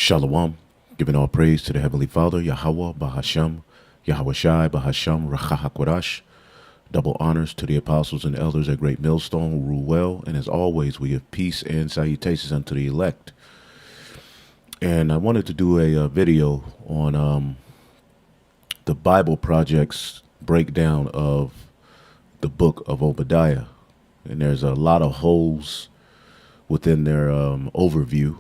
Shalom, giving all praise to the Heavenly Father, Yahweh, Bahasham, Yahweh Shai, Bahasham, Rachahakwadash. Double honors to the apostles and elders at Great Millstone who rule well, and as always, we give peace and salutations unto the elect. And I wanted to do a video on the Bible Project's breakdown of the book of Obadiah. And there's a lot of holes within their overview.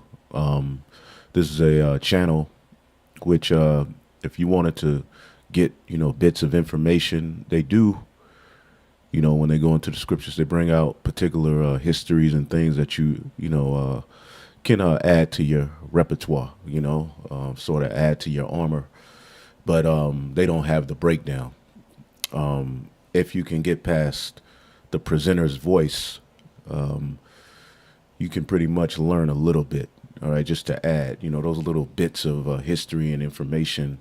This is a channel which, if you wanted to get, bits of information, they do, when they go into the scriptures, they bring out particular histories and things that you can add to your repertoire, sort of add to your armor. But they don't have the breakdown. If you can get past the presenter's voice, you can pretty much learn a little bit. All right, just to add, those little bits of history and information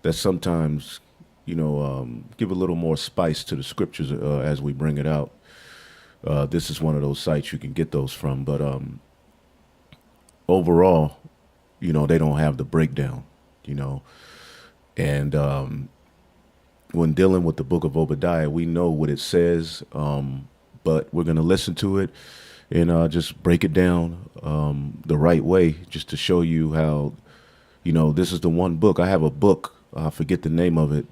that sometimes, give a little more spice to the scriptures as we bring it out. This is one of those sites you can get those from. But overall, they don't have the breakdown, And when dealing with the book of Obadiah, we know what it says, but we're going to listen to it and just break it down the right way, just to show you how, this is the one book. I have a book, I forget the name of it,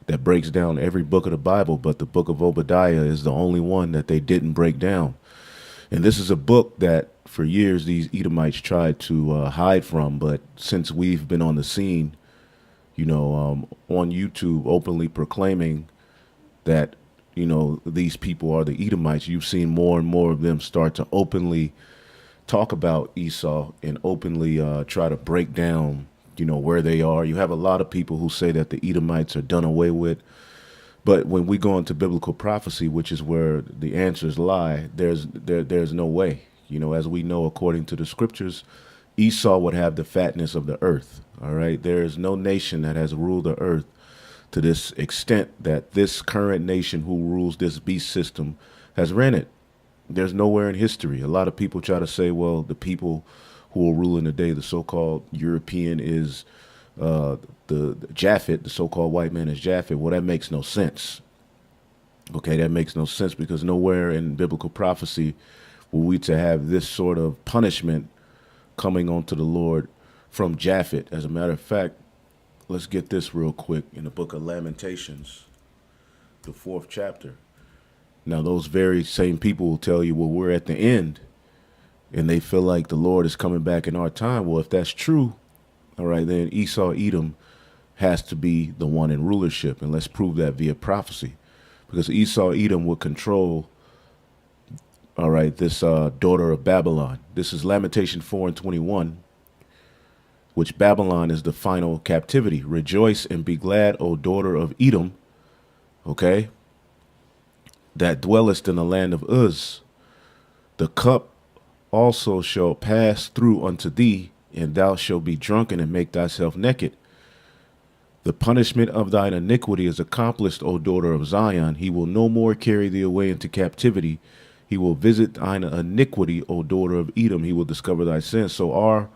that breaks down every book of the Bible, but the book of Obadiah is the only one that they didn't break down. And this is a book that for years these Edomites tried to hide from, but since we've been on the scene, on YouTube openly proclaiming that these people are the Edomites, you've seen more and more of them start to openly talk about Esau and openly try to break down, where they are. You have a lot of people who say that the Edomites are done away with. But when we go into biblical prophecy, which is where the answers lie, there's no way. As we know, according to the scriptures, Esau would have the fatness of the earth. All right. There is no nation that has ruled the earth to this extent that this current nation who rules this beast system has ran it. There's nowhere in history. A lot of people try to say, well, the people who will rule in the day, the so-called European is the Japhet, the so-called white man is Japhet. Well, that makes no sense. Okay, that makes no sense because nowhere in biblical prophecy will we to have this sort of punishment coming onto the Lord from Japhet. As a matter of fact, let's get this real quick in the book of Lamentations, the 4th chapter. Now, those very same people will tell you, well, we're at the end and they feel like the Lord is coming back in our time. Well, if that's true, all right, then Esau, Edom has to be the one in rulership. And let's prove that via prophecy, because Esau, Edom will control, all right, this daughter of Babylon. This is Lamentation 4:21. Which Babylon is the final captivity. Rejoice and be glad, O daughter of Edom, okay, that dwellest in the land of Uz. The cup also shall pass through unto thee, and thou shalt be drunken and make thyself naked. The punishment of thine iniquity is accomplished, O daughter of Zion. He will no more carry thee away into captivity. He will visit thine iniquity, O daughter of Edom. He will discover thy sins. So our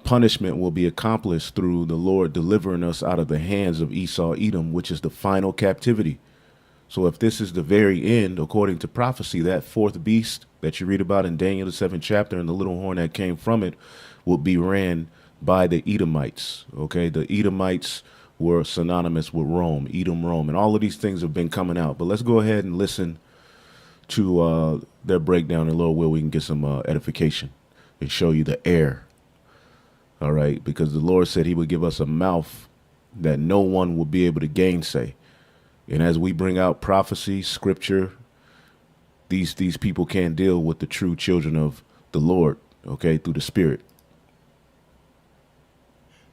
punishment will be accomplished through the Lord delivering us out of the hands of Esau, Edom, which is the final captivity. So if this is the very end, according to prophecy, that fourth beast that you read about in Daniel, the 7th chapter, and the little horn that came from it will be ran by the Edomites. Okay, the Edomites were synonymous with Rome, Edom, Rome, and all of these things have been coming out. But let's go ahead and listen to their breakdown, and Lord will, we can get some edification and show you the air. All right, because the Lord said he would give us a mouth that no one will be able to gainsay. And as we bring out prophecy, scripture, these people can't deal with the true children of the Lord, okay, through the Spirit.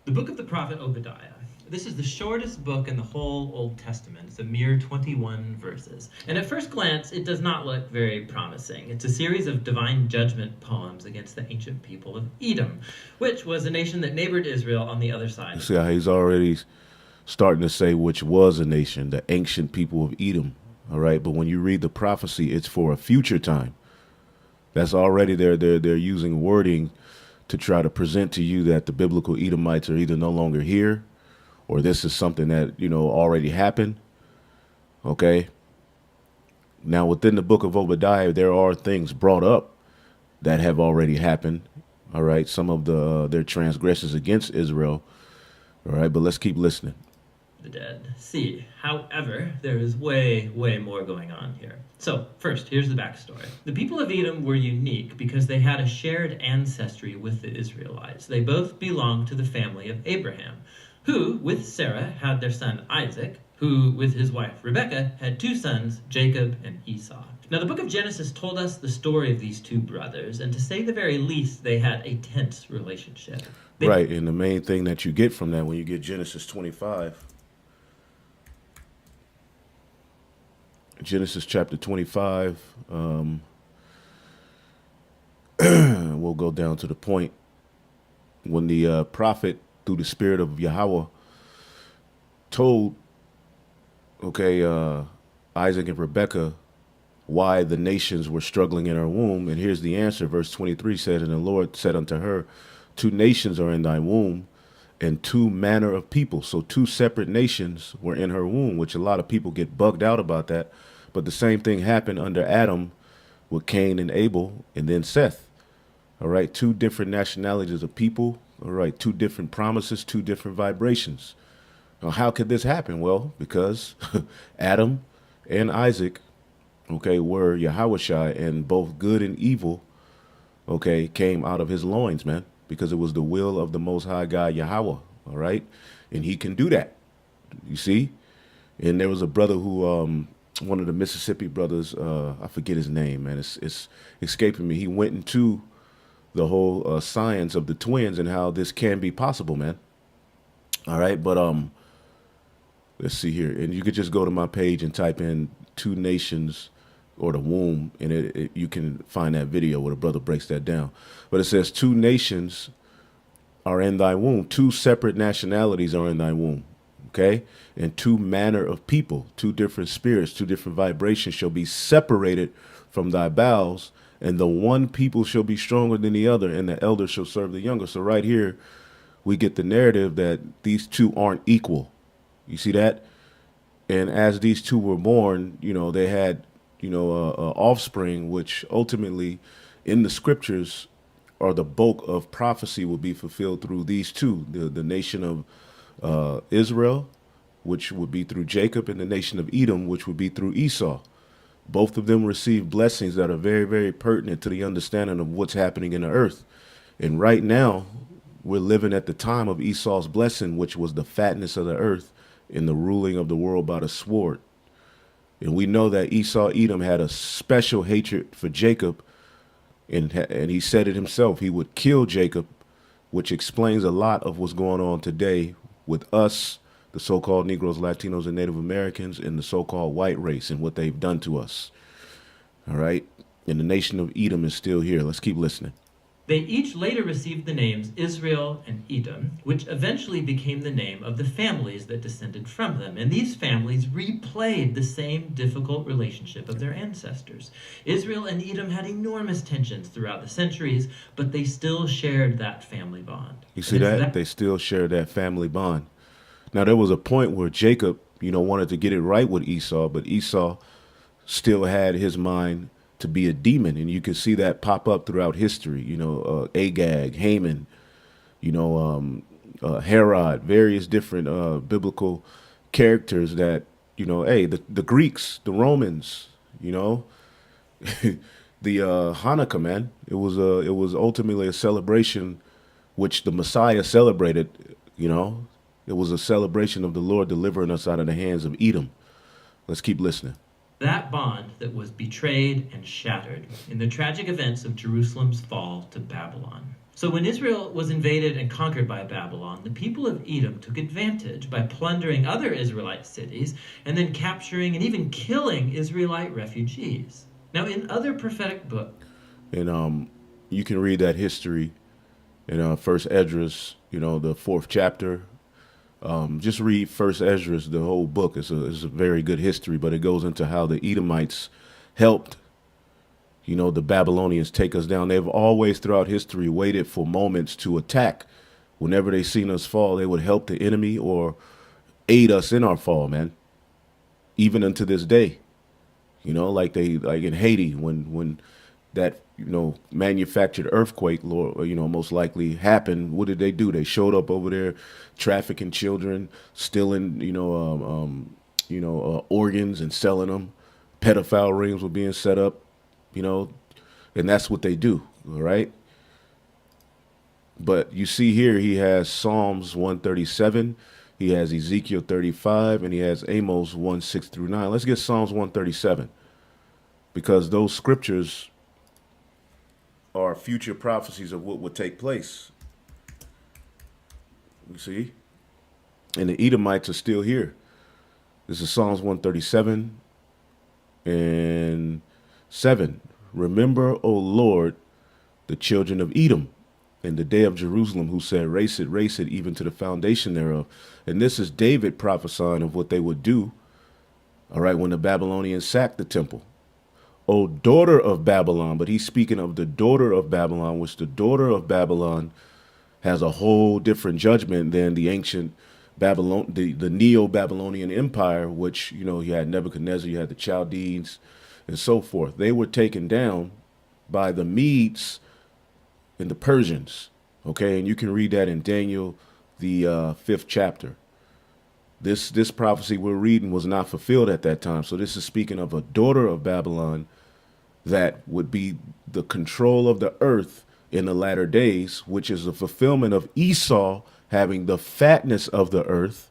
The book of the prophet Obadiah. This is the shortest book in the whole Old Testament. It's a mere 21 verses. And at first glance, it does not look very promising. It's a series of divine judgment poems against the ancient people of Edom, which was a nation that neighbored Israel on the other side. You see how he's already starting to say which was a nation, the ancient people of Edom. All right. But when you read the prophecy, it's for a future time. That's already they're using wording to try to present to you that the biblical Edomites are either no longer here or this is something that, already happened. Okay. Now, within the book of Obadiah, there are things brought up that have already happened. All right. Some of their transgressions against Israel. All right. But let's keep listening. The dead. See, however, there is way, way more going on here. So, first, here's the backstory. The people of Edom were unique because they had a shared ancestry with the Israelites. They both belonged to the family of Abraham, who, with Sarah, had their son Isaac, who, with his wife Rebekah, had two sons, Jacob and Esau. Now, the book of Genesis told us the story of these two brothers, and to say the very least, they had a tense relationship. Right, and the main thing that you get from that when you get Genesis 25, Genesis chapter 25, we'll go down to the point when the prophet, through the spirit of Yahweh, told, Isaac and Rebekah why the nations were struggling in her womb. And here's the answer. Verse 23 said, and the Lord said unto her, two nations are in thy womb, and two manner of people. So two separate nations were in her womb, which a lot of people get bugged out about that. But the same thing happened under Adam with Cain and Abel and then Seth. All right. Two different nationalities of people. All right. Two different promises, two different vibrations. Now, how could this happen? Well, because Adam and Isaac, were Yahushua, and both good and evil, came out of his loins, man, because it was the will of the Most High God, Yahweh. All right. And he can do that. You see? And there was a brother who, one of the Mississippi brothers, I forget his name, man. It's escaping me. He went into the whole science of the twins and how this can be possible, man. All right, but let's see here, and you could just go to my page and type in two nations or the womb, and you can find that video where the brother breaks that down. But it says two nations are in thy womb, two separate nationalities are in thy womb. Okay, and two manner of people, two different spirits, two different vibrations shall be separated from thy bowels, and the one people shall be stronger than the other, and the elder shall serve the younger. So right here, we get the narrative that these two aren't equal. You see that? And as these two were born, they had, offspring, which ultimately in the scriptures are the bulk of prophecy will be fulfilled through these two, the nation of Israel, which would be through Jacob, and the nation of Edom, which would be through Esau. Both of them received blessings that are very, very pertinent to the understanding of what's happening in the earth. And right now, we're living at the time of Esau's blessing, which was the fatness of the earth and the ruling of the world by the sword. And we know that Esau, Edom, had a special hatred for Jacob, and he said it himself. He would kill Jacob, which explains a lot of what's going on today with us, the so-called Negroes, Latinos, and Native Americans, and the so-called white race and what they've done to us. All right. And the nation of Edom is still here. Let's keep listening. They each later received the names Israel and Edom, which eventually became the name of the families that descended from them. And these families replayed the same difficult relationship of their ancestors. Israel and Edom had enormous tensions throughout the centuries, but they still shared that family bond. You see that? They still share that family bond. Now, there was a point where Jacob, wanted to get it right with Esau, but Esau still had his mind to be a demon. And you can see that pop up throughout history, Agag, Haman, Herod, various different biblical characters that, the Greeks, the Romans, the Hanukkah, man. It was ultimately a celebration which the Messiah celebrated, It was a celebration of the Lord delivering us out of the hands of Edom. Let's keep listening. That bond that was betrayed and shattered in the tragic events of Jerusalem's fall to Babylon. So when Israel was invaded and conquered by Babylon, the people of Edom took advantage by plundering other Israelite cities and then capturing and even killing Israelite refugees. Now, in other prophetic books, and you can read that history in First Esdras, the 4th chapter. Just read First Esdras, the whole book. It's a very good history, but it goes into how the Edomites helped You know, the Babylonians take us down. They've always throughout history waited for moments to attack. Whenever they seen us fall, they would help the enemy or aid us in our fall, man. Even unto this day. You know, like in Haiti when that manufactured earthquake, Lord, most likely happened. What did they do? They showed up over there, trafficking children, stealing organs and selling them. Pedophile rings were being set up, you know, and that's what they do. All right. But you see here, he has Psalms 137, he has Ezekiel 35, and he has Amos 1 6 through 9. Let's get Psalms 137 because those scriptures are future prophecies of what would take place. You see? And the Edomites are still here. This is Psalms 137 and 7. Remember, O Lord, the children of Edom, in the day of Jerusalem, who said, race it, even to the foundation thereof. And this is David prophesying of what they would do, all right, when the Babylonians sacked the temple. O daughter of Babylon, but he's speaking of the daughter of Babylon, which the daughter of Babylon has a whole different judgment than the ancient Babylon, the Neo-Babylonian Empire, which, you had Nebuchadnezzar, you had the Chaldeans, and so forth. They were taken down by the Medes and the Persians. Okay, and you can read that in Daniel, the 5th chapter. This prophecy we're reading was not fulfilled at that time. So this is speaking of a daughter of Babylon that would be the control of the earth in the latter days, which is a fulfillment of Esau having the fatness of the earth.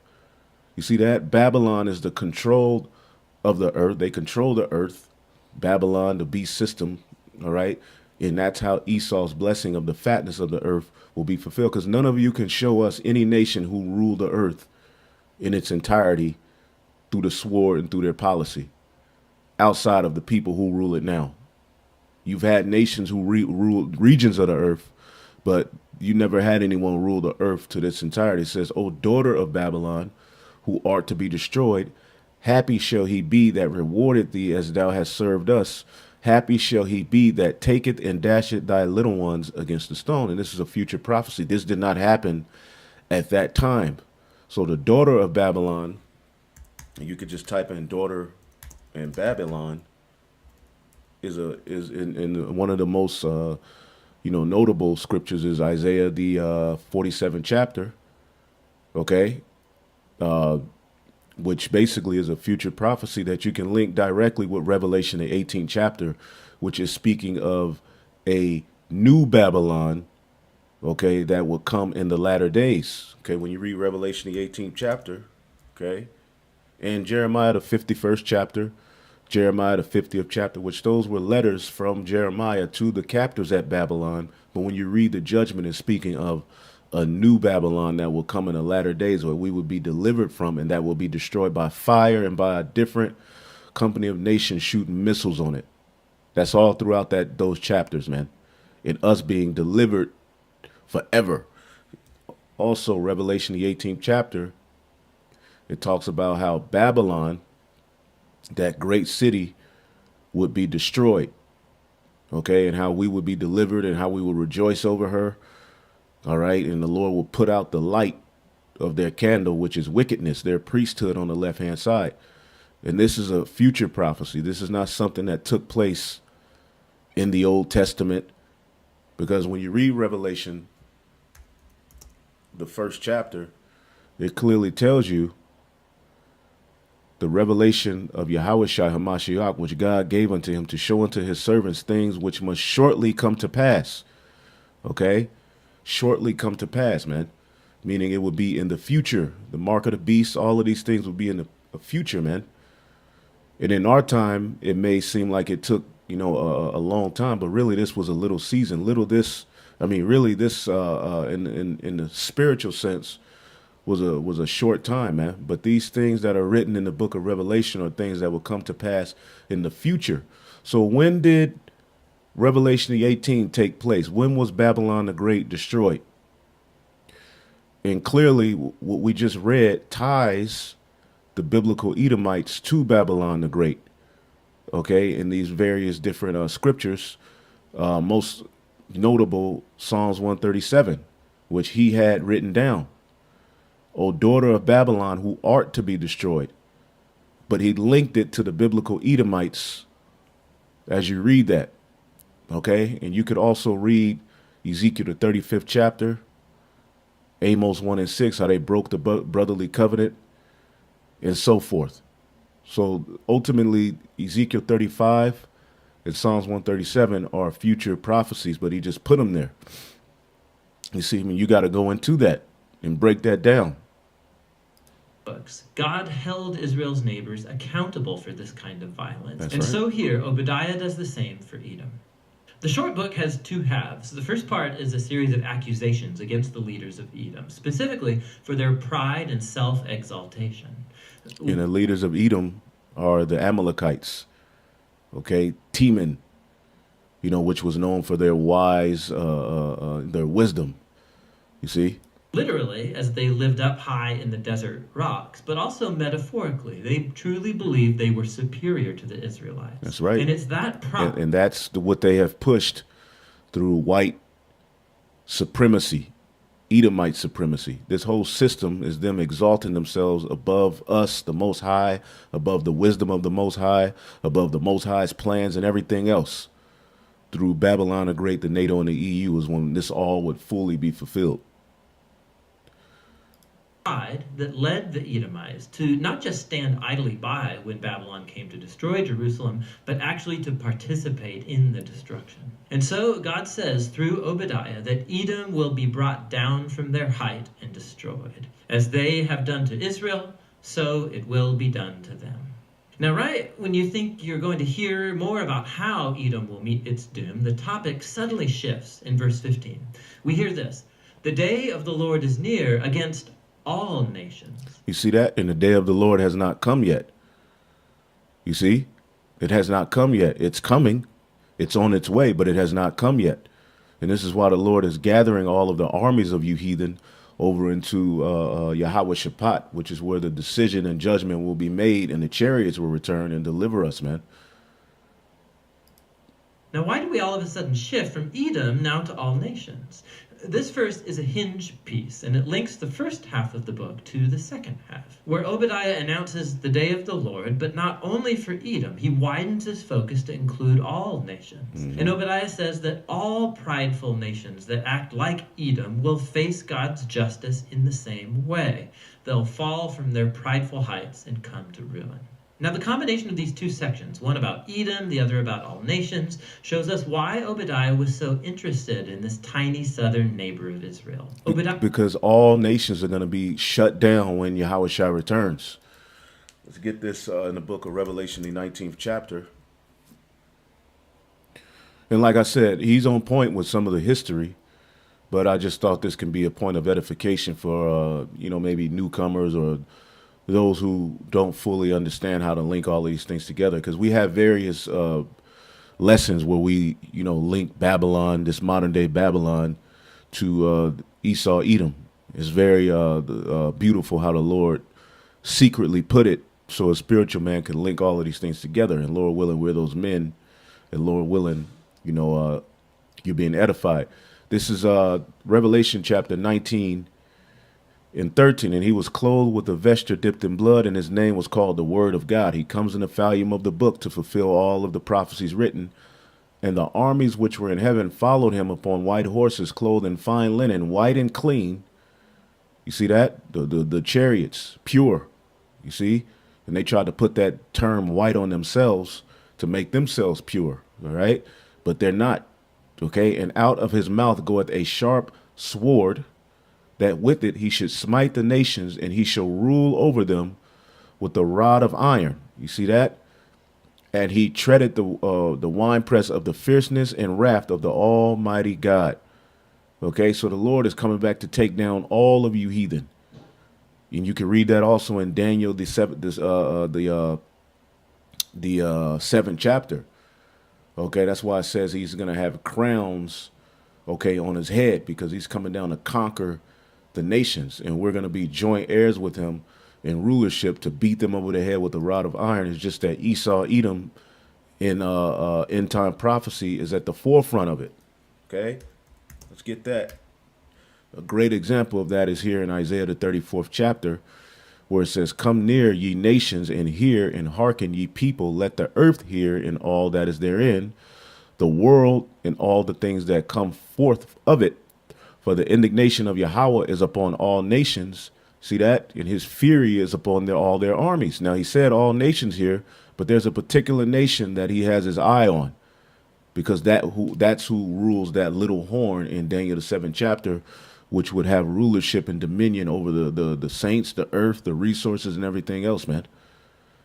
You see that? Babylon is the control of the earth. They control the earth. Babylon, the beast system, all right? And that's how Esau's blessing of the fatness of the earth will be fulfilled. Because none of you can show us any nation who ruled the earth in its entirety through the sword and through their policy outside of the people who rule it now. You've had nations who ruled regions of the earth, but you never had anyone rule the earth to this entirety. It says, O daughter of Babylon, who art to be destroyed, happy shall he be that rewarded thee as thou hast served us. Happy shall he be that taketh and dasheth thy little ones against the stone. And this is a future prophecy. This did not happen at that time. So the daughter of Babylon, and you could just type in daughter and Babylon, is in one of the most notable scriptures is Isaiah the 47th chapter. Okay, which basically is a future prophecy that you can link directly with Revelation the 18th chapter, which is speaking of a new Babylon, okay, that will come in the latter days. Okay, when you read Revelation the 18th chapter, okay, and Jeremiah the 51st chapter, Jeremiah the 50th chapter, which those were letters from Jeremiah to the captors at Babylon. But when you read the judgment, it's speaking of a new Babylon that will come in the latter days where we would be delivered from, and that will be destroyed by fire and by a different company of nations shooting missiles on it. That's all throughout those chapters, man. And us being delivered forever. Also, Revelation the 18th chapter, it talks about how Babylon, that great city, would be destroyed. Okay, and how we would be delivered and how we would rejoice over her. All right, and the Lord will put out the light of their candle, which is wickedness, their priesthood on the left-hand side. And this is a future prophecy. This is not something that took place in the Old Testament. Because when you read Revelation, the 1st chapter, it clearly tells you the revelation of Yahushua HaMashiach, which God gave unto him to show unto his servants things which must shortly come to pass. Okay? Shortly come to pass, man. Meaning it would be in the future. The mark of the beast, all of these things would be in the future, man. And in our time, it may seem like it took, a long time, but really this was a little season. Really this in the spiritual sense was a short time, man. But these things that are written in the book of Revelation are things that will come to pass in the future. So when did Revelation the 18th take place? When was Babylon the Great destroyed? And clearly what we just read ties the biblical Edomites to Babylon the Great. okay, in these various different scriptures. Most notable Psalms 137, which he had written down. O daughter of Babylon, who art to be destroyed. But he linked it to the biblical Edomites as you read that. Okay? And you could also read Ezekiel, the 35th chapter, Amos 1 and 6, how they broke the brotherly covenant, and so forth. So ultimately, Ezekiel 35 and Psalms 137 are future prophecies, but he just put them there. You see, I mean, you got to go into that and break that down. Books. God held Israel's neighbors accountable for this kind of violence. That's and right. so here, Obadiah does the same for Edom. The short book has two halves. The first part is a series of accusations against the leaders of Edom, specifically for their pride and self-exaltation. And the leaders of Edom are the Amalekites, okay? Teman, which was known for their their wisdom, you see? Literally, as they lived up high in the desert rocks, but also metaphorically, they truly believed they were superior to the Israelites. That's right. And it's that pride. And that's what they have pushed through white supremacy, Edomite supremacy. This whole system is them exalting themselves above us, the Most High, above the wisdom of the Most High, above the Most High's plans and everything else. Through Babylon the Great, the NATO, and the EU is when this all would fully be fulfilled. Pride that led the Edomites to not just stand idly by when Babylon came to destroy Jerusalem, but actually to participate in the destruction. And so God says through Obadiah that Edom will be brought down from their height and destroyed. As they have done to Israel, so it will be done to them. Now, right when you think you're going to hear more about how Edom will meet its doom, the topic suddenly shifts in verse 15. We hear this: the day of the Lord is near against all nations. You see that? And the day of the Lord has not come yet. You see? It has not come yet. It's coming. It's on its way, but it has not come yet. And this is why the Lord is gathering all of the armies of you heathen over into Yahweh Shaphat, which is where the decision and judgment will be made, and the chariots will return and deliver us, man. Now, why do we all of a sudden shift from Edom now to all nations? This verse is a hinge piece, and it links the first half of the book to the second half, where Obadiah announces the day of the Lord, but not only for Edom. He widens his focus to include all nations. And Obadiah says that all prideful nations that act like Edom will face God's justice in the same way. They'll fall from their prideful heights and come to ruin. Now, the combination of these two sections, one about Edom, the other about all nations, shows us why Obadiah was so interested in this tiny southern neighbor of Israel. Because all nations are going to be shut down when Yahweh Shai returns. Let's get this in the book of Revelation, the 19th chapter. And like I said, he's on point with some of the history, but I just thought this can be a point of edification for, maybe newcomers or those who don't fully understand how to link all these things together, because we have various lessons where we, link Babylon, this modern day Babylon, to Esau, Edom. It's very beautiful how the Lord secretly put it so a spiritual man can link all of these things together. And Lord willing, we're those men, and Lord willing, you're being edified. This is Revelation chapter 19. In 13, and he was clothed with a vesture dipped in blood, and his name was called the Word of God. He comes in the volume of the book to fulfill all of the prophecies written. And the armies which were in heaven followed him upon white horses, clothed in fine linen, white and clean. You see that? The chariots, pure. You see? And they tried to put that term white on themselves to make themselves pure. All right? But they're not. Okay? And out of his mouth goeth a sharp sword, that with it he should smite the nations, and he shall rule over them with the rod of iron. You see that? And he treaded the winepress of the fierceness and wrath of the Almighty God. Okay, so the Lord is coming back to take down all of you heathen. And you can read that also in Daniel, the seventh chapter. Okay, that's why it says he's going to have crowns, okay, on his head, because he's coming down to conquer the nations, and we're going to be joint heirs with him in rulership to beat them over the head with a rod of iron. It's just that Esau, Edom, in end time prophecy is at the forefront of it. Okay, let's get that. A great example of that is here in Isaiah the 34th chapter, where it says, "Come near, ye nations, and hear, and hearken, ye people. Let the earth hear, and all that is therein, the world, and all the things that come forth of it. For the indignation of Yahweh is upon all nations." See that? And his fury is upon all their armies. Now, he said all nations here, but there's a particular nation that he has his eye on, because that's who rules that little horn in Daniel the 7th chapter, which would have rulership and dominion over the saints, the earth, the resources, and everything else, man.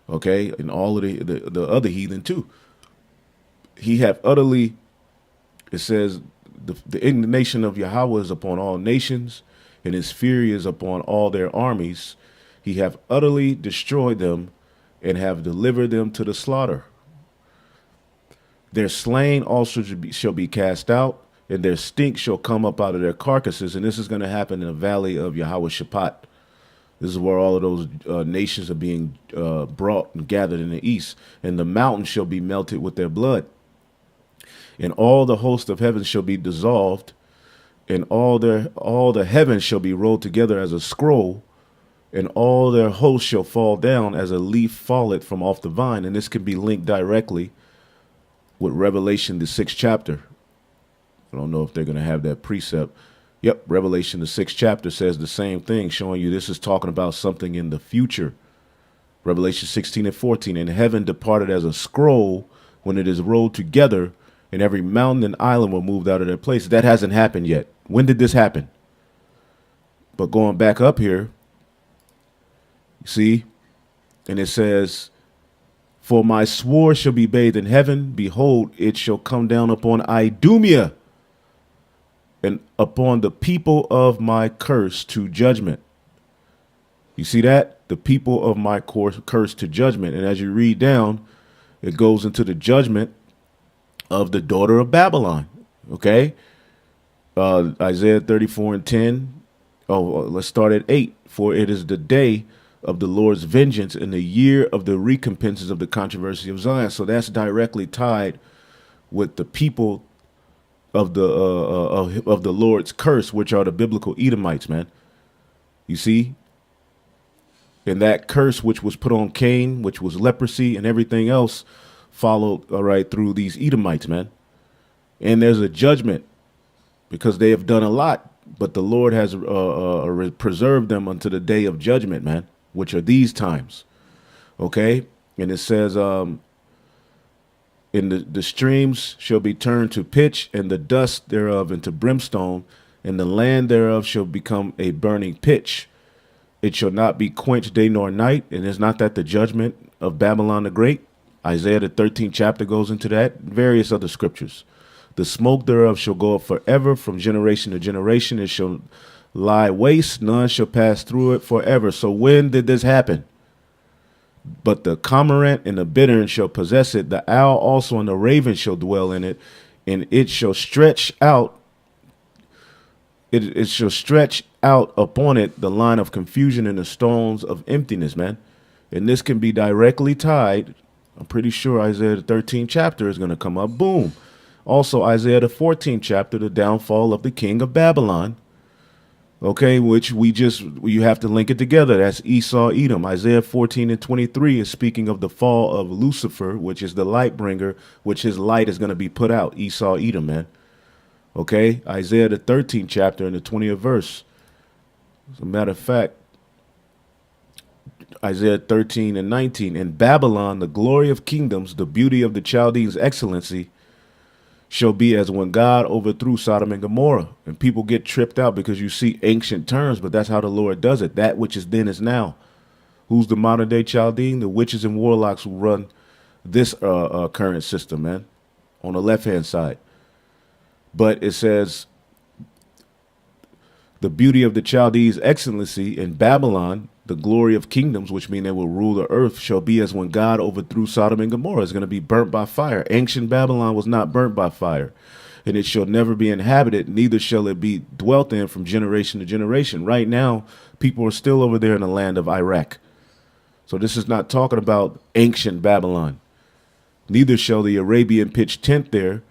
Okay, and all of the other heathen too. He have utterly, it says, the indignation of Yahweh is upon all nations, and his fury is upon all their armies. He have utterly destroyed them, and have delivered them to the slaughter. Their slain also shall be cast out, and their stink shall come up out of their carcasses. And this is going to happen in the valley of Yahweh Shaphat. This is where all of those nations are being brought and gathered in the east. And the mountains shall be melted with their blood. And all the host of heaven shall be dissolved, and all the heavens shall be rolled together as a scroll, and all their hosts shall fall down as a leaf falleth from off the vine. And this can be linked directly with Revelation, the 6th chapter. I don't know if they're going to have that precept. Yep, Revelation, the 6th chapter says the same thing, showing you this is talking about something in the future. Revelation 16 and 14, "And heaven departed as a scroll when it is rolled together, and every mountain and island were moved out of their place." That hasn't happened yet. When did this happen? But going back up here, you see, and it says, "For my sword shall be bathed in heaven. Behold, it shall come down upon Idumea, and upon the people of my curse to judgment." You see that? The people of my curse to judgment. And as you read down, it goes into the judgment of the daughter of Babylon. Okay? Isaiah 34 and 10. Let's start at 8. "For it is the day of the Lord's vengeance, in the year of the recompenses of the controversy of Zion." So that's directly tied with the people of the Lord's curse, which are the biblical Edomites, man. You see? And that curse which was put on Cain, which was leprosy and everything else, followed, all right, through these Edomites, man. And there's a judgment because they have done a lot, but the Lord has preserved them unto the day of judgment, man, which are these times. Okay? And it says, "And the streams shall be turned to pitch, and the dust thereof into brimstone, and the land thereof shall become a burning pitch. It shall not be quenched day nor night." And is not that the judgment of Babylon the Great? Isaiah the 13th chapter goes into that. Various other scriptures. "The smoke thereof shall go up forever, from generation to generation. It shall lie waste. None shall pass through it forever." So when did this happen? "But the cormorant and the bittern shall possess it. The owl also and the raven shall dwell in it. And it shall stretch out. It shall stretch out upon it the line of confusion and the stones of emptiness," man. And this can be directly tied. I'm pretty sure Isaiah the 13th chapter is going to come up. Boom. Also, Isaiah the 14th chapter, the downfall of the king of Babylon. Okay, which you have to link it together. That's Esau, Edom. Isaiah 14 and 23 is speaking of the fall of Lucifer, which is the light bringer, which his light is going to be put out. Esau, Edom, man. Okay, Isaiah the 13th chapter and the 20th verse. As a matter of fact, Isaiah 13 and 19, "In Babylon, the glory of kingdoms, the beauty of the Chaldeans' excellency, shall be as when God overthrew Sodom and Gomorrah." And people get tripped out because you see ancient terms, but that's how the Lord does it. That which is then is now. Who's the modern day Chaldean? The witches and warlocks who run this current system, man, on the left-hand side. But it says, "The beauty of the Chaldees' excellency in Babylon, the glory of kingdoms," which mean they will rule the earth, "shall be as when God overthrew Sodom and Gomorrah." It's going to be burnt by fire. Ancient Babylon was not burnt by fire. "And it shall never be inhabited, neither shall it be dwelt in from generation to generation." Right now, people are still over there in the land of Iraq. So this is not talking about ancient Babylon. Neither shall the Arabian pitch tent there,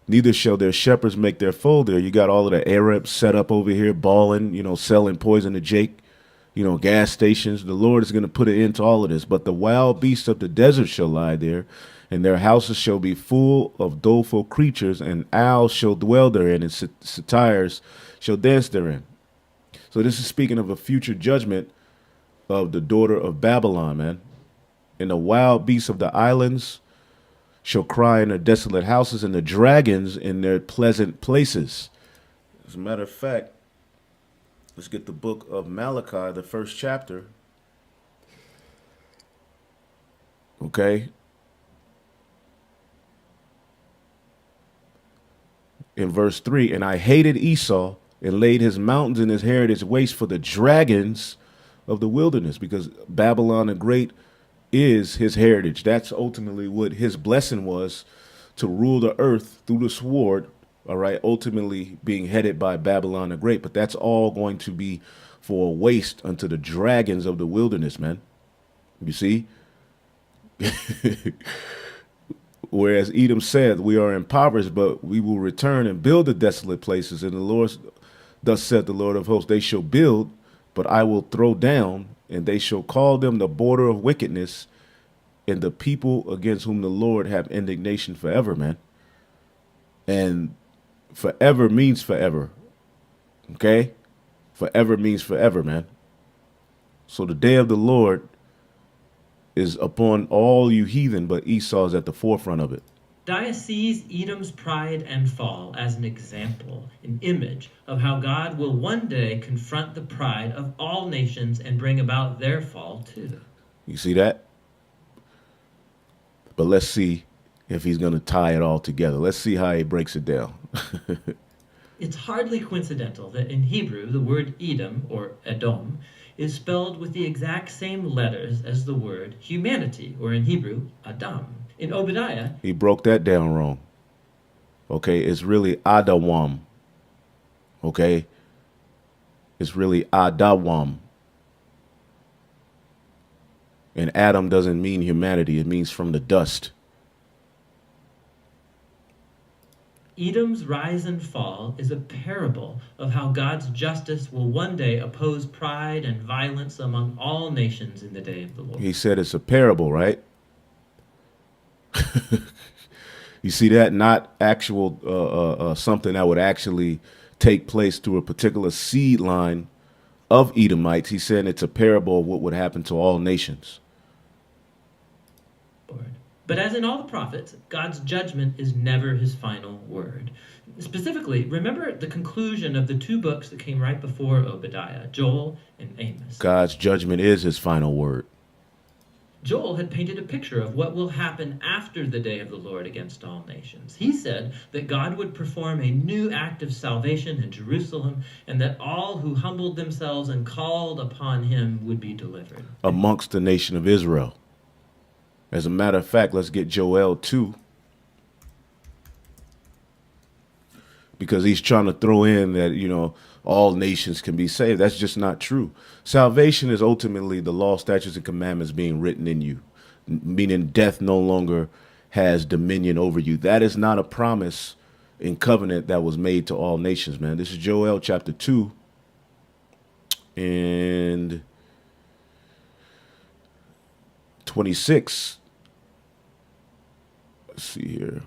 neither shall their shepherds make their fold there. You got all of the Arabs set up over here, balling, selling poison to Jake, gas stations. The Lord is going to put an end to all of this. But the wild beasts of the desert shall lie there, and their houses shall be full of doleful creatures, and owls shall dwell therein, and satyrs shall dance therein. So this is speaking of a future judgment of the daughter of Babylon, man. And the wild beasts of the islands shall cry in their desolate houses, and the dragons in their pleasant places. As a matter of fact, let's get the book of Malachi, the first chapter. Okay. In verse 3, and I hated Esau and laid his mountains and his heritage waste for the dragons of the wilderness, because Babylon the Great is his heritage. That's ultimately what his blessing was, to rule the earth through the sword, all right, ultimately being headed by Babylon the Great. But that's all going to be for a waste unto the dragons of the wilderness, man. You see? Whereas Edom said, we are impoverished, but we will return and build the desolate places. And the Lord, thus said the Lord of hosts, they shall build, but I will throw down, and they shall call them the border of wickedness, and the people against whom the Lord have indignation forever, man. And forever means forever. Okay? Forever means forever, man. So the day of the Lord is upon all you heathen, but Esau is at the forefront of it. Obadiah sees Edom's pride and fall as an example, an image of how God will one day confront the pride of all nations and bring about their fall too. You see that? But let's see if he's going to tie it all together. Let's see how he breaks it down. It's hardly coincidental that in Hebrew the word Edom, or Edom, is spelled with the exact same letters as the word humanity, or in Hebrew, Adam. In Obadiah, he broke that down wrong. Okay, it's really Adawam. Okay, it's really Adawam. And Adam doesn't mean humanity, it means from the dust. Edom's rise and fall is a parable of how God's justice will one day oppose pride and violence among all nations in the day of the Lord. He said it's a parable, right? You see that? Not actual something that would actually take place through a particular seed line of Edomites. He's saying it's a parable of what would happen to all nations. But as in all the prophets, God's judgment is never his final word. Specifically, remember the conclusion of the two books that came right before Obadiah, Joel and Amos. God's judgment is his final word. Joel had painted a picture of what will happen after the day of the Lord against all nations. He said that God would perform a new act of salvation in Jerusalem, and that all who humbled themselves and called upon him would be delivered. Amongst the nation of Israel. As a matter of fact, let's get Joel 2. Because he's trying to throw in that, all nations can be saved. That's just not true. Salvation is ultimately the law, statutes, and commandments being written in you, meaning death no longer has dominion over you. That is not a promise in covenant that was made to all nations, man. This is Joel chapter 2 and 26. Let's see here.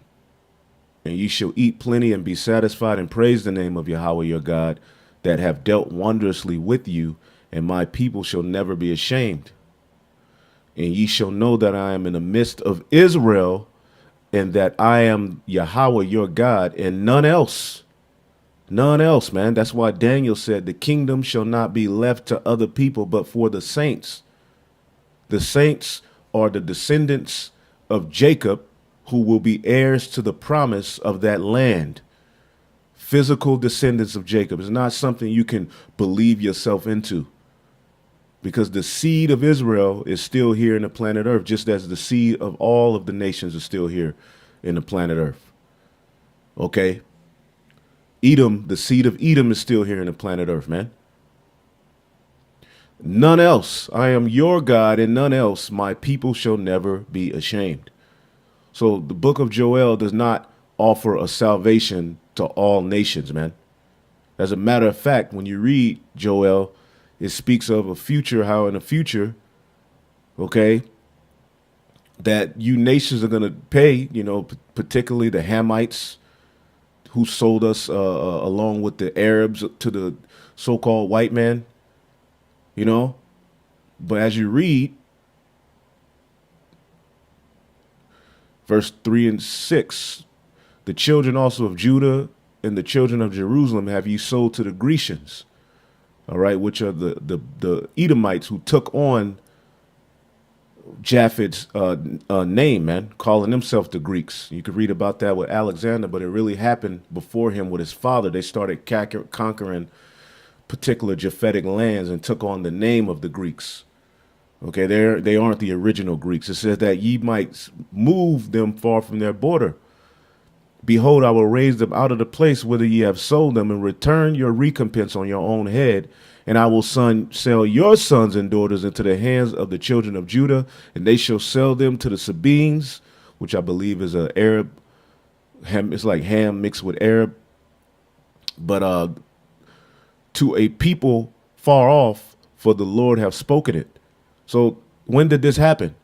And ye shall eat plenty and be satisfied, and praise the name of Yahweh your God, that have dealt wondrously with you, and my people shall never be ashamed. And ye shall know that I am in the midst of Israel, and that I am Yahweh your God, and none else. None else, man. That's why Daniel said the kingdom shall not be left to other people, but for the saints. The saints are the descendants of Jacob, who will be heirs to the promise of that land. Physical descendants of Jacob. It's not something you can believe yourself into, because the seed of Israel is still here in the planet Earth, just as the seed of all of the nations is still here in the planet Earth. Okay? Edom, the seed of Edom is still here in the planet Earth, man. None else. I am your God, and none else. My people shall never be ashamed. So the book of Joel does not offer a salvation to all nations, man. As a matter of fact, when you read Joel, it speaks of a future, how in the future, okay, that you nations are going to pay, particularly the Hamites who sold us along with the Arabs to the so-called white man, you know. But as you read verse 3 and 6, the children also of Judah and the children of Jerusalem have you sold to the Grecians, all right, which are the Edomites who took on Japheth's name, man, calling themselves the Greeks. You could read about that with Alexander, but it really happened before him with his father. They started conquering particular Japhetic lands and took on the name of the Greeks. Okay, they aren't the original Greeks. It says that ye might move them far from their border. Behold, I will raise them out of the place whither ye have sold them, and return your recompense on your own head. And I will sell your sons and daughters into the hands of the children of Judah, and they shall sell them to the Sabines, which I believe is a Arab ham. It's like ham mixed with Arab, but to a people far off, for the Lord have spoken it. So when did this happen?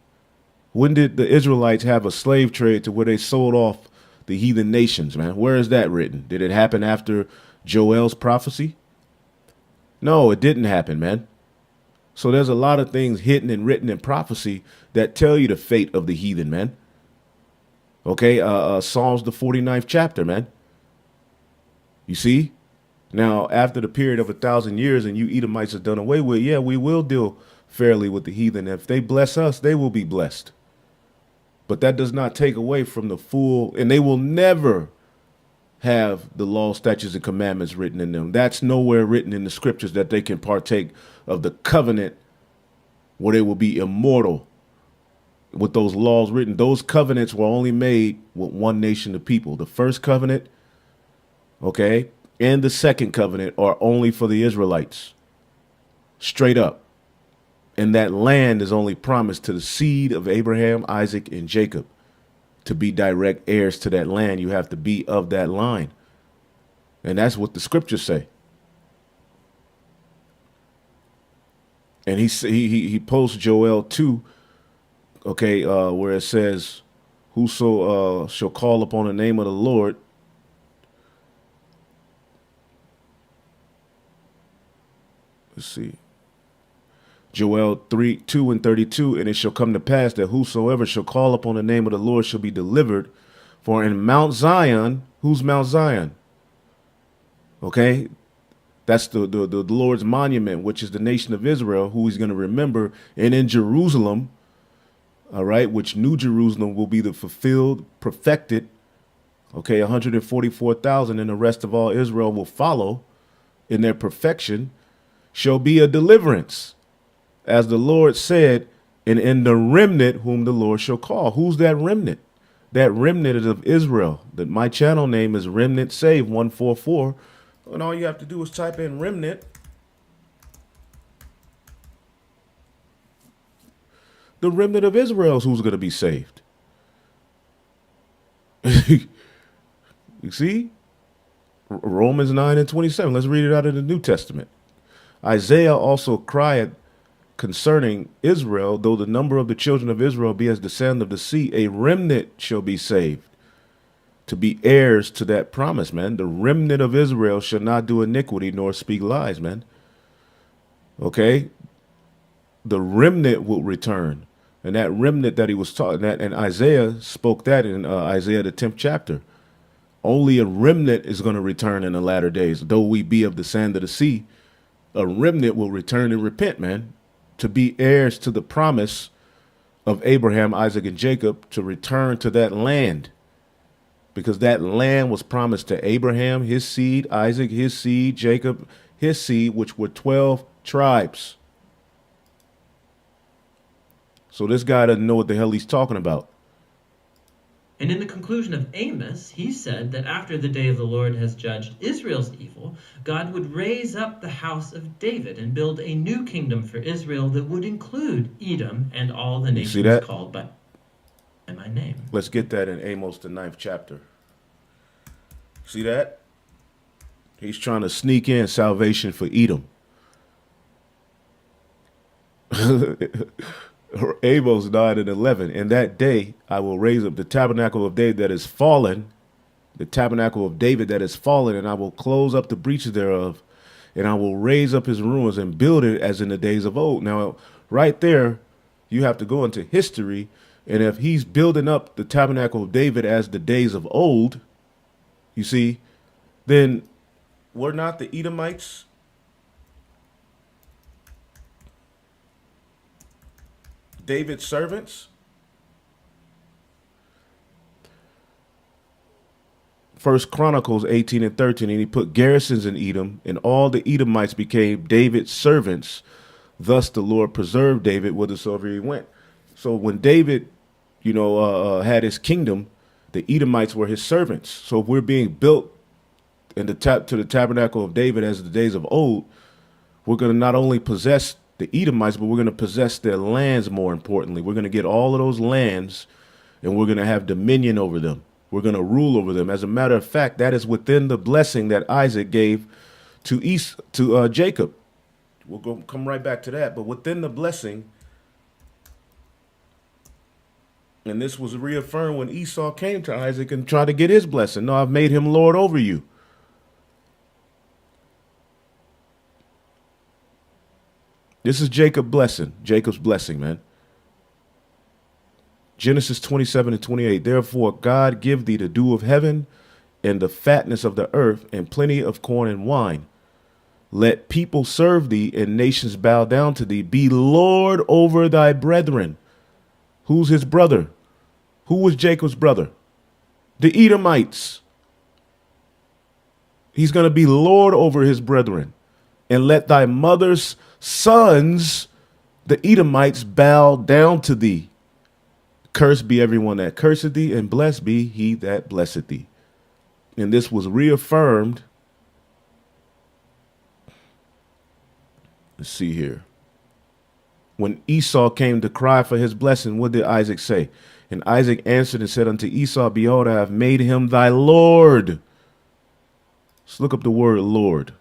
When did the Israelites have a slave trade to where they sold off the heathen nations, man? Where is that written? Did it happen after Joel's prophecy? No, it didn't happen, man. So there's a lot of things hidden and written in prophecy that tell you the fate of the heathen, man. Okay, Psalms, the 49th chapter, man. You see? Now, after the period of 1,000 years and you Edomites are done away with, yeah, we will deal fairly with the heathen. If they bless us, they will be blessed. But that does not take away from the full, and they will never have the law, statutes, and commandments written in them. That's nowhere written in the scriptures that they can partake of the covenant where they will be immortal with those laws written. Those covenants were only made with one nation of people. The first covenant, okay, and the second covenant are only for the Israelites. Straight up. And that land is only promised to the seed of Abraham, Isaac, and Jacob. To be direct heirs to that land, you have to be of that line. And that's what the scriptures say. And he posts Joel 2, okay, where it says, whoso shall call upon the name of the Lord. Let's see. Joel 3:2 and 32, and it shall come to pass that whosoever shall call upon the name of the Lord shall be delivered. For in Mount Zion, who's Mount Zion? Okay, that's the Lord's monument, which is the nation of Israel, who he's going to remember. And in Jerusalem, all right, which New Jerusalem will be the fulfilled, perfected, okay, 144,000, and the rest of all Israel will follow in their perfection, shall be a deliverance. As the Lord said, and in the remnant whom the Lord shall call. Who's that remnant? That remnant is of Israel. That my channel name is Remnant Save 144. And all you have to do is type in remnant. The remnant of Israel is who's going to be saved. You see? Romans 9 and 27. Let's read it out of the New Testament. Isaiah also cried concerning Israel, though the number of the children of Israel be as the sand of the sea, a remnant shall be saved, to be heirs to that promise, man. The remnant of Israel shall not do iniquity nor speak lies, man. Okay? The remnant will return. And that remnant that he was taught, and Isaiah spoke that in Isaiah the 10th chapter. Only a remnant is going to return in the latter days. Though we be of the sand of the sea, a remnant will return and repent, man, to be heirs to the promise of Abraham, Isaac, and Jacob, to return to that land. Because that land was promised to Abraham, his seed, Isaac, his seed, Jacob, his seed, which were 12 tribes. So this guy doesn't know what the hell he's talking about. And in the conclusion of Amos, he said that after the day of the Lord has judged Israel's evil, God would raise up the house of David and build a new kingdom for Israel that would include Edom and all the nations called by. my name. Let's get that in Amos, the 9th chapter. See that? He's trying to sneak in salvation for Edom. Amos 9 and 11. In that day, I will raise up the tabernacle of David that is fallen, the tabernacle of David that is fallen, and I will close up the breaches thereof, and I will raise up his ruins and build it as in the days of old. Now, right there, you have to go into history. And if he's building up the tabernacle of David as the days of old, you see, then were not the Edomites David's servants? First Chronicles 18 and 13, and he put garrisons in Edom, and all the Edomites became David's servants. Thus the Lord preserved David whithersoever he went. So when David, had his kingdom, the Edomites were his servants. So if we're being built to the tabernacle of David as the days of old, we're going to not only possess the Edomites, but we're going to possess their lands. More importantly, we're going to get all of those lands, and we're going to have dominion over them. We're going to rule over them. As a matter of fact, that is within the blessing that Isaac gave to Jacob. We'll come right back to that. But within the blessing, and this was reaffirmed when Esau came to Isaac and tried to get his blessing. No, I've made him Lord over you. This is Jacob's blessing, man. Genesis 27 and 28. Therefore, God give thee the dew of heaven and the fatness of the earth and plenty of corn and wine. Let people serve thee and nations bow down to thee. Be Lord over thy brethren. Who's his brother? Who was Jacob's brother? The Edomites. He's going to be Lord over his brethren. And let thy mother's sons, the Edomites, bow down to thee. Cursed be everyone that curseth thee, and blessed be he that blesseth thee. And this was reaffirmed. Let's see here. When Esau came to cry for his blessing, what did Isaac say? And Isaac answered and said unto Esau, behold, I have made him thy Lord. Let's look up the word Lord.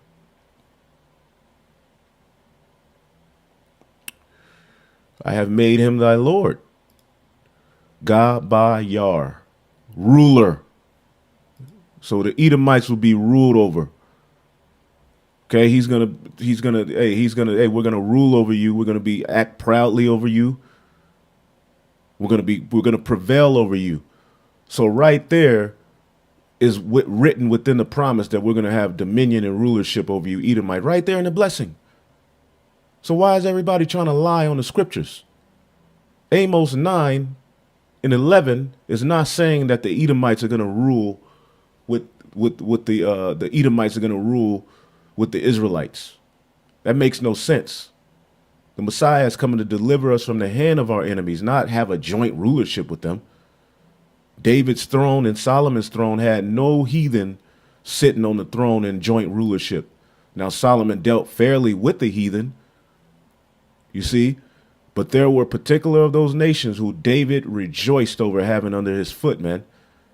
I have made him thy Lord. Gabayar, ruler. So the Edomites will be ruled over. Okay, we're gonna rule over you. We're gonna act proudly over you. We're gonna prevail over you. So right there is written within the promise that we're gonna have dominion and rulership over you, Edomite. Right there in the blessing. So why is everybody trying to lie on the scriptures? Amos 9 and 11 is not saying that the Edomites are gonna rule with the Edomites are gonna rule with the Israelites. That makes no sense. The Messiah is coming to deliver us from the hand of our enemies, not have a joint rulership with them. David's throne and Solomon's throne had no heathen sitting on the throne in joint rulership. Now, Solomon dealt fairly with the heathen, you see, but there were particular of those nations who David rejoiced over having under his foot, man.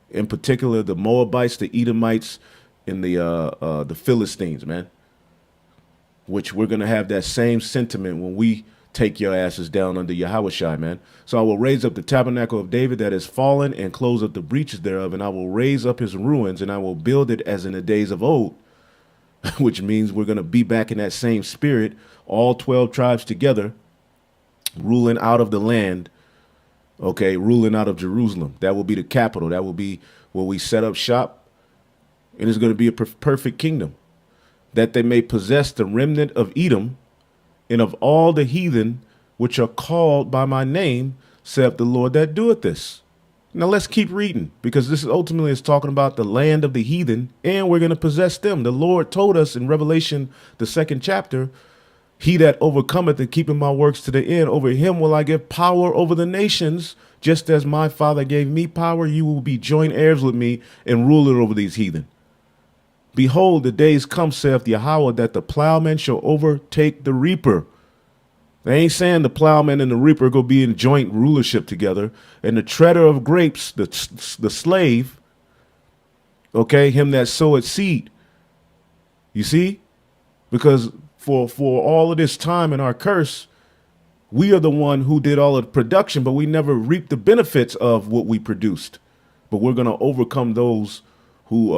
In particular, the Moabites, the Edomites, and the Philistines, man. Which we're going to have that same sentiment when we take your asses down under Yahushua, man. So I will raise up the tabernacle of David that is fallen and close up the breaches thereof, and I will raise up his ruins, and I will build it as in the days of old, which means we're going to be back in that same spirit, all 12 tribes together, ruling out of the land, okay, ruling out of Jerusalem. That will be the capital. That will be where we set up shop, and it's going to be a perfect kingdom, that they may possess the remnant of Edom and of all the heathen which are called by my name, saith the Lord that doeth this. Now let's keep reading, because this is ultimately is talking about the land of the heathen, and we're going to possess them. The Lord told us in Revelation, the 2nd chapter, he that overcometh and keepeth my works to the end, over him will I give power over the nations, just as my Father gave me power. You will be joint heirs with me and ruler over these heathen. Behold, the days come, saith Yahweh, that the plowman shall overtake the reaper. They ain't saying the plowman and the reaper go be in joint rulership together, and the treader of grapes, the slave, okay, him that soweth seed. You see, because for all of this time in our curse, we are the one who did all of the production, but we never reaped the benefits of what we produced. But we're gonna overcome those who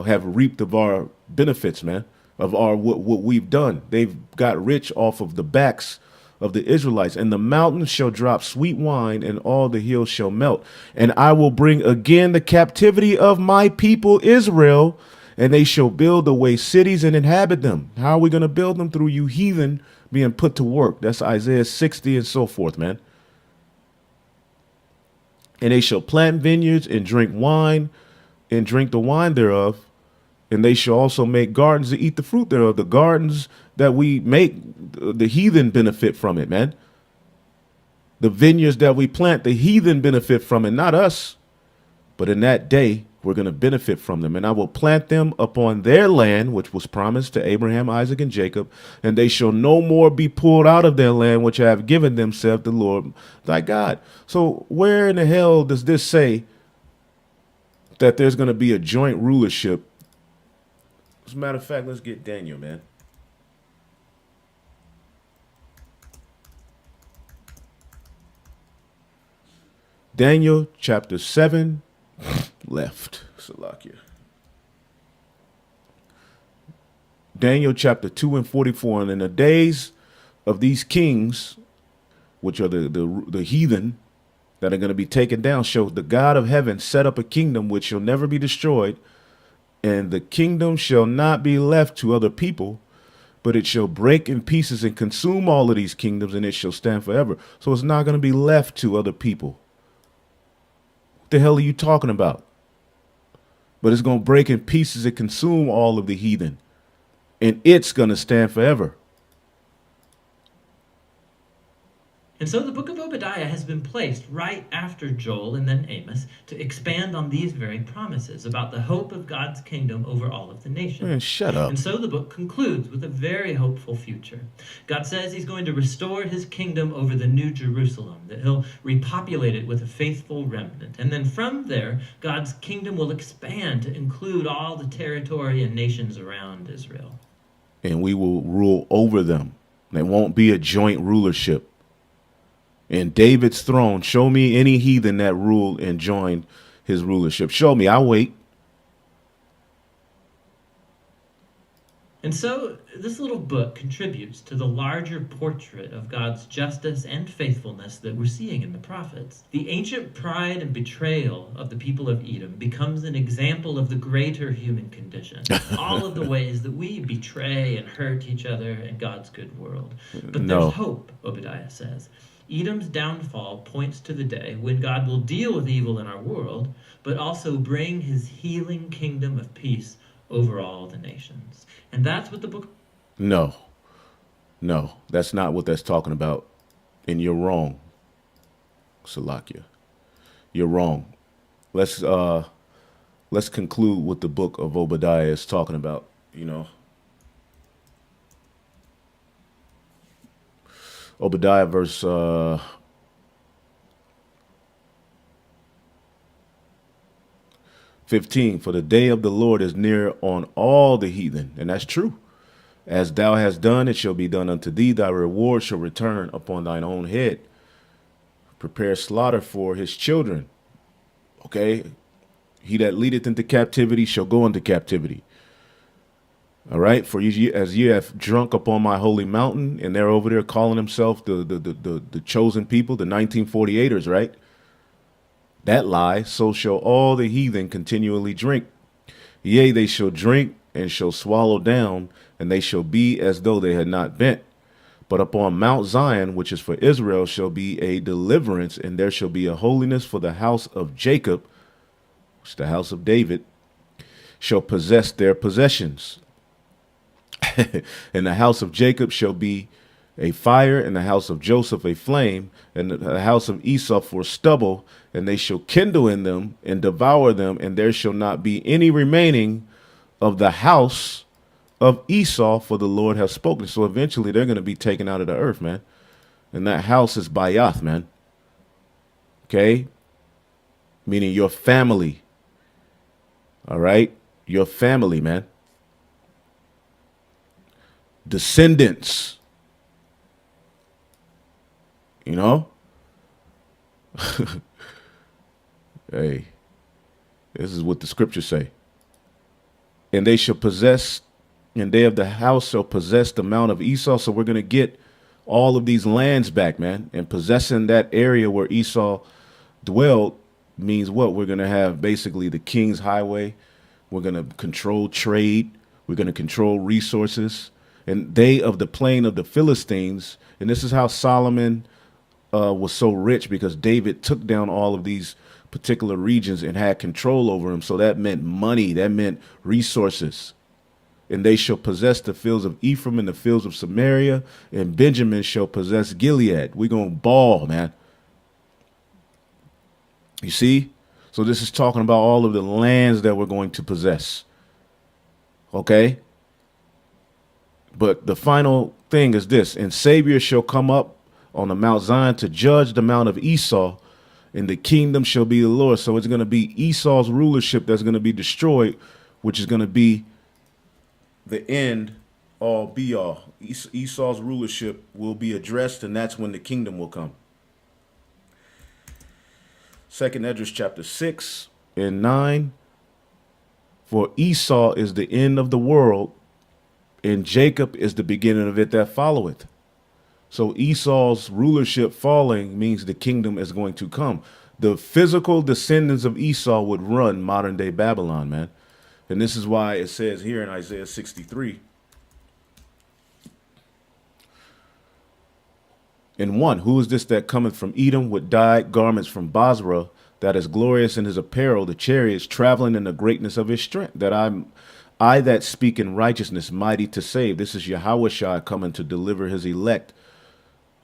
have reaped of our benefits, man, of our what we've done. They've got rich off of the backs of the Israelites. And the mountains shall drop sweet wine, and all the hills shall melt. And I will bring again the captivity of my people Israel, and they shall build away cities and inhabit them. How are we going to build them? Through you heathen being put to work. That's Isaiah 60 and so forth, man. And they shall plant vineyards and drink wine and drink the wine thereof. And they shall also make gardens to eat the fruit thereof. The gardens that we make, the heathen benefit from it, man. The vineyards that we plant, the heathen benefit from it, not us. But in that day, we're going to benefit from them. And I will plant them upon their land, which was promised to Abraham, Isaac, and Jacob. And they shall no more be pulled out of their land, which I have given them, saith the Lord thy God. So where in the hell does this say that there's going to be a joint rulership? As a matter of fact, let's get Daniel, man. Daniel chapter 7, left. Salakia. Daniel chapter 2 and 44. And in the days of these kings, which are the heathen that are going to be taken down, shall the God of heaven set up a kingdom which shall never be destroyed. And the kingdom shall not be left to other people, but it shall break in pieces and consume all of these kingdoms, and it shall stand forever. So it's not going to be left to other people. What the hell are you talking about? But it's going to break in pieces and consume all of the heathen, and it's going to stand forever. And so the book of Obadiah has been placed right after Joel and then Amos to expand on these very promises about the hope of God's kingdom over all of the nations. Man, shut up. And so the book concludes with a very hopeful future. God says he's going to restore his kingdom over the new Jerusalem, that he'll repopulate it with a faithful remnant. And then from there, God's kingdom will expand to include all the territory and nations around Israel. And we will rule over them. There won't be a joint rulership. In David's throne, show me any heathen that ruled and joined his rulership. Show me, I'll wait. And so this little book contributes to the larger portrait of God's justice and faithfulness that we're seeing in the prophets. The ancient pride and betrayal of the people of Edom becomes an example of the greater human condition. All of the ways that we betray and hurt each other in God's good world. But there's hope, Obadiah says. Edom's downfall points to the day when God will deal with evil in our world, but also bring his healing kingdom of peace over all the nations. And that's what the book... No, that's not what that's talking about. And you're wrong, Salakia. You're wrong. Let's conclude what the book of Obadiah is talking about, you know. Obadiah verse 15, for the day of the Lord is near on all the heathen. And that's true. As thou hast done, it shall be done unto thee. Thy reward shall return upon thine own head. Prepare slaughter for his children. Okay. He that leadeth into captivity shall go into captivity. All right, for you, as you have drunk upon my holy mountain, and they're over there calling themselves the chosen people, the 1948ers, right? That lie, so shall all the heathen continually drink. Yea, they shall drink and shall swallow down, and they shall be as though they had not been. But upon Mount Zion, which is for Israel, shall be a deliverance, and there shall be a holiness for the house of Jacob, which is the house of David, shall possess their possessions. And the house of Jacob shall be a fire, and the house of Joseph a flame, and the house of Esau for stubble, and they shall kindle in them and devour them, and there shall not be any remaining of the house of Esau, for the Lord has spoken. So eventually they're going to be taken out of the earth, man. And that house is Bayath, man. Okay? Meaning your family. All right? Your family, man. Descendants. You know? Hey, this is what the scriptures say. And they shall possess, and they of the house shall possess the mount of Esau. So we're going to get all of these lands back, man. And possessing that area where Esau dwelled means what? We're going to have basically the king's highway. We're going to control trade. We're going to control resources. And they of the plain of the Philistines. And this is how Solomon was so rich, because David took down all of these particular regions and had control over them. So that meant money. That meant resources. And they shall possess the fields of Ephraim and the fields of Samaria, and Benjamin shall possess Gilead. We're going to ball, man. You see? So this is talking about all of the lands that we're going to possess. Okay? But the final thing is this: and Savior shall come up on the Mount Zion to judge the mount of Esau, and the kingdom shall be the Lord. So it's going to be Esau's rulership that's going to be destroyed, which is going to be the end all be all. Esau's rulership will be addressed, and that's when the kingdom will come. Second Esdras chapter 6 and 9. For Esau is the end of the world, and Jacob is the beginning of it that followeth. So Esau's rulership falling means the kingdom is going to come. The physical descendants of Esau would run modern day Babylon, man. And this is why it says here in Isaiah 63 and 1, who is this that cometh from Edom with dyed garments from Basra, that is glorious in his apparel, the chariots traveling in the greatness of his strength, that I that speak in righteousness, mighty to save. This is Yahushua coming to deliver his elect.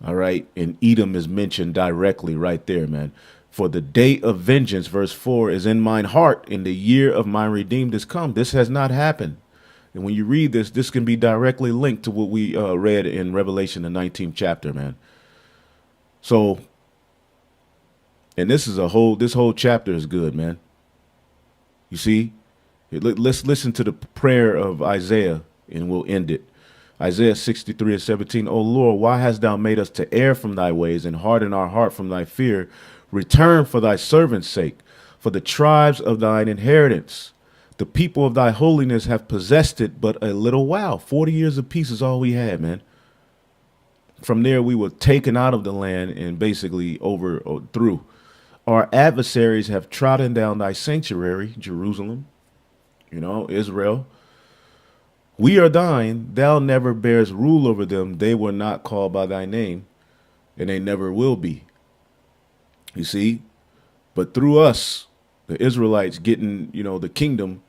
All right. And Edom is mentioned directly right there, man. For the day of vengeance, verse 4, is in mine heart, and the year of my redeemed is come. This has not happened. And when you read this, this can be directly linked to what we read in Revelation, the 19th chapter, man. So, and this whole chapter is good, man. You see, let's listen to the prayer of Isaiah, and we'll end it. Isaiah 63 and 17. O Lord, why hast thou made us to err from thy ways, and harden our heart from thy fear? Return for thy servant's sake, for the tribes of thine inheritance. The people of thy holiness have possessed it but a little while. 40 years of peace is all we had, man. From there, we were taken out of the land and basically through. Our adversaries have trodden down thy sanctuary, Jerusalem, Israel. We are thine. Thou never bearest rule over them. They were not called by thy name, and they never will be. You see, but through us, the Israelites getting, the kingdom,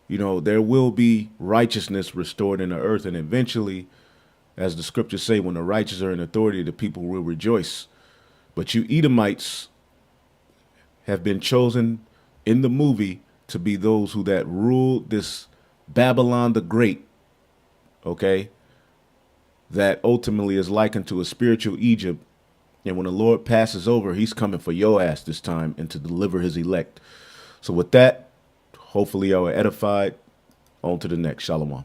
there will be righteousness restored in the earth. And eventually, as the scriptures say, when the righteous are in authority, the people will rejoice. But you Edomites have been chosen in the movie to be those who that ruled this Babylon the Great. Okay. That ultimately is likened to a spiritual Egypt. And when the Lord passes over, he's coming for your ass this time and to deliver his elect. So with that, hopefully y'all are edified. On to the next. Shalom.